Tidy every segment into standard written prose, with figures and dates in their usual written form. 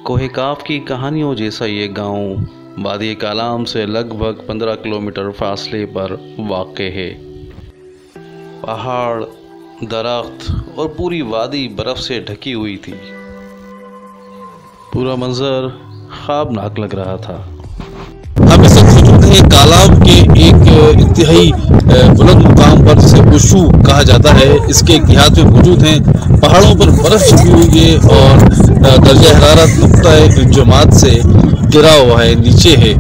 कोहिकाफ की कहानियों जैसा ये गांव वादी कालाम से लगभग 15 किलोमीटर फासले पर वाक़ है। पहाड़, दरख्त और पूरी वादी बर्फ़ से ढकी हुई थी। पूरा मंजर ख्वाबनाक लग रहा था। हम इस वक्त मौजूद हैं कालाम के एक इंतहाई बुलंद मुकाम पर जिसे उशू कहा जाता है। इसके एक देहात में मौजूद हैं। पहाड़ों पर बर्फ छुपी हुई है और दर्जा हरारत नुक्ता जुमात से गिरा हुआ है, नीचे है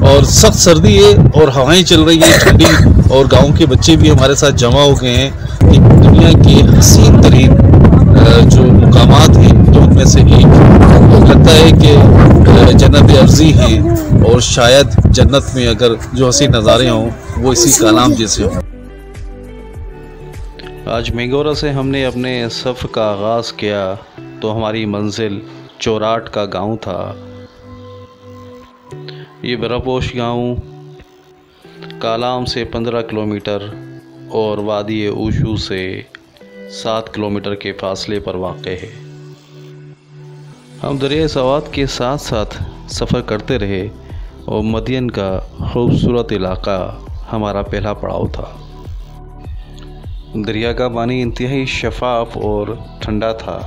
और सख्त सर्दी है और हवाएं चल रही है ठंडी। और गांव के बच्चे भी हमारे साथ जमा हो गए हैं। एक दुनिया के हसीन तरीन जो मुकामात हैं तो उनमें से एक लगता है कि जन्नत अर्जी हैं और शायद जन्नत में अगर जो हसीन नज़ारे हों वो इसी कालाम जैसे हों। आज मेगोरा से हमने अपने सफ़र का आगाज़ किया तो हमारी मंजिल चोराट का गांव था। ये बर्फपोश गांव कालाम से 15 किलोमीटर और वादी ऊशू से 7 किलोमीटर के फासले पर वाक़ है। हम दरिया सवात के साथ साथ सफ़र करते रहे और मदियन का खूबसूरत इलाका हमारा पहला पड़ाव था। दरिया का पानी इंतहाई शफाफ और ठंडा था।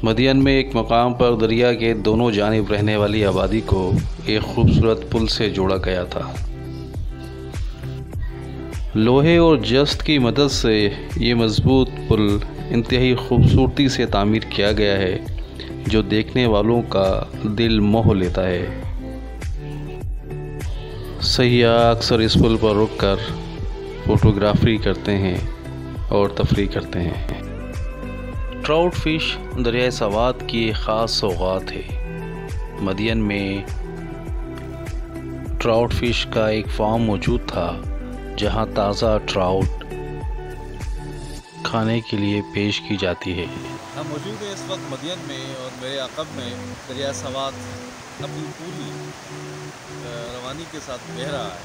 मदियन में एक मकाम पर दरिया के दोनों जानिब रहने वाली आबादी को एक खूबसूरत पुल से जोड़ा गया था। लोहे और जस्त की मदद से ये मजबूत पुल इंतहाई खूबसूरती से तामीर किया गया है, जो देखने वालों का दिल मोह लेता है। सयाह अक्सर इस पुल पर रुककर फोटोग्राफी करते हैं और तफरीह करते हैं। ट्राउट फिश दरिया सवात की एक ख़ास सौगात है। मदियन में ट्राउट फिश का एक फार्म मौजूद था जहां ताज़ा ट्राउट खाने के लिए पेश की जाती है। हम मौजूद हैं इस वक्त मदियन में और मेरे अक़ब में दरिया सवात अपनी पूरी रवानी के साथ बह रहा है।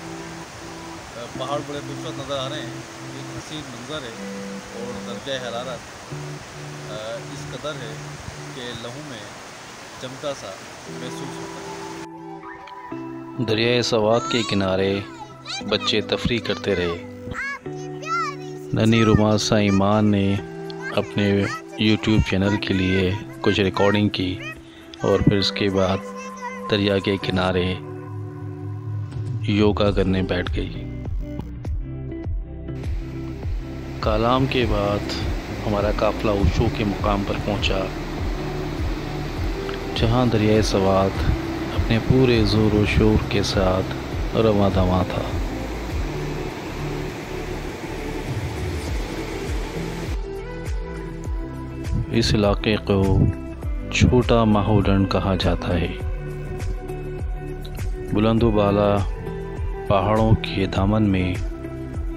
पहाड़ बड़े खूबसूरत नज़र आ रहे हैं, एक हसीन मंजर है और दर्जा हरारत इस कदर है कि लहू में चमका सा महसूस होता है। दरिया सवात के किनारे बच्चे तफरीह करते रहे। नन्ही रुमासा ईमान ने अपने YouTube चैनल के लिए कुछ रिकॉर्डिंग की और फिर उसके बाद दरिया के किनारे योगा करने बैठ गई। कालाम के बाद हमारा काफ़िला उशू के मुकाम पर पहुंचा, जहां दरिया सवात अपने पूरे ज़ोर व शोर के साथ रवां दवां था। इस इलाके को छोटा माहौडन कहा जाता है। बुलंदोबाला पहाड़ों के दामन में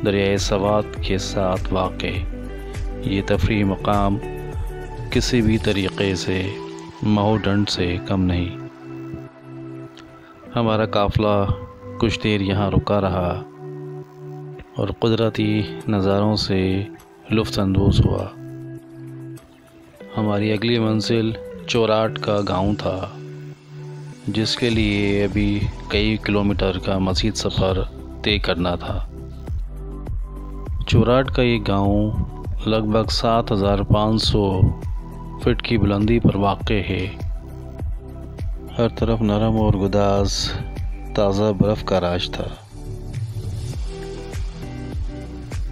दरिया सवात के साथ वाक़ ये तफरीह मकाम किसी भी तरीक़े से माहौडन से कम नहीं। हमारा काफ़िला कुछ देर यहाँ रुका रहा और कुदरती नज़ारों से लुत्फ़अंदोज़ हुआ। हमारी अगली मंजिल चोराट का गांव था, जिसके लिए अभी कई किलोमीटर का मज़ीद सफ़र तय करना था। चोराट का ये गांव लगभग 7500 फीट की बुलंदी पर वाक़ है। हर तरफ नरम और गुदाज ताज़ा बर्फ़ का राज था।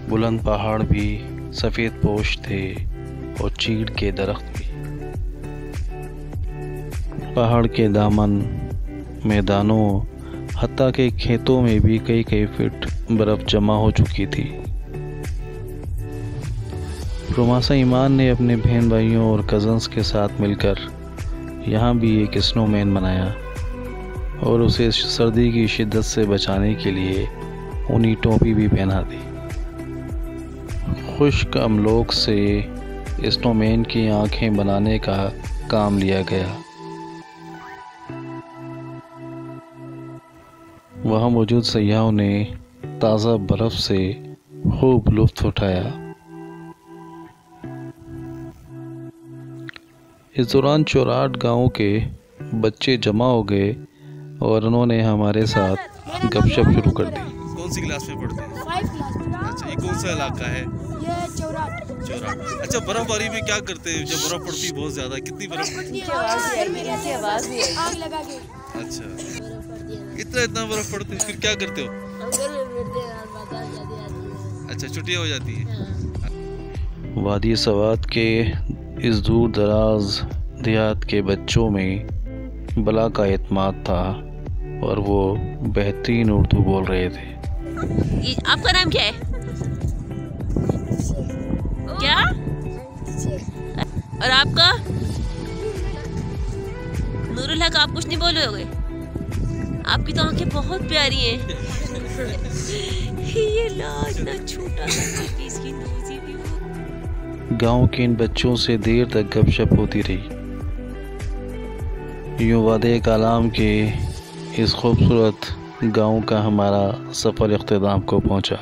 बुलंद पहाड़ भी सफ़ेद पोश थे और चीड़ के दरख्त भी। पहाड़ के दामन, मैदानों, हत्ता के खेतों में भी कई फीट बर्फ़ जमा हो चुकी थी। रुमासा ईमान ने अपने बहन भाइयों और कज़न्स के साथ मिलकर यहाँ भी एक स्नोमैन बनाया और उसे सर्दी की शिद्दत से बचाने के लिए ऊनी टोपी भी पहना दी। खुश्क अमलोक से स्नोमैन की आँखें बनाने का काम लिया गया। वहाँ मौजूद सयाहों ने ताज़ा बर्फ़ से खूब लुत्फ़ उठाया। इस दौरान 84 गाँव के बच्चे जमा हो गए और उन्होंने हमारे साथ गपशप शुरू कर दी। कौन सी क्लास में पढ़ते हैं? 5 क्लास। अच्छा, ये कौन सा इलाका है? ये चौराट। अच्छा, बर्फबारी में क्या करते हैं जब बर्फ पड़ती है बहुत ज्यादा? कितनी बर्फ? आग लगा के। अच्छा, इतना बर्फ पड़ती है, फिर क्या करते हो? अच्छा, छुट्टियां हो जाती है। वादी सवात के इस दूर दराज देहात के बच्चों में बला का एतमाद था और वो बेहतरीन उर्दू बोल रहे थे। ये आपका नाम क्या है? क्या? और आपका? नूरुल हक। आप कुछ नहीं बोलोगे? आपकी तो आंखें बहुत प्यारी हैं। ये लाज ना छोटा इसकी नोजी भी। गांव के इन बच्चों से देर तक गपशप होती रही। यूं वादे कालाम के इस खूबसूरत गांव का हमारा सफ़र इख्तिताम को पहुंचा।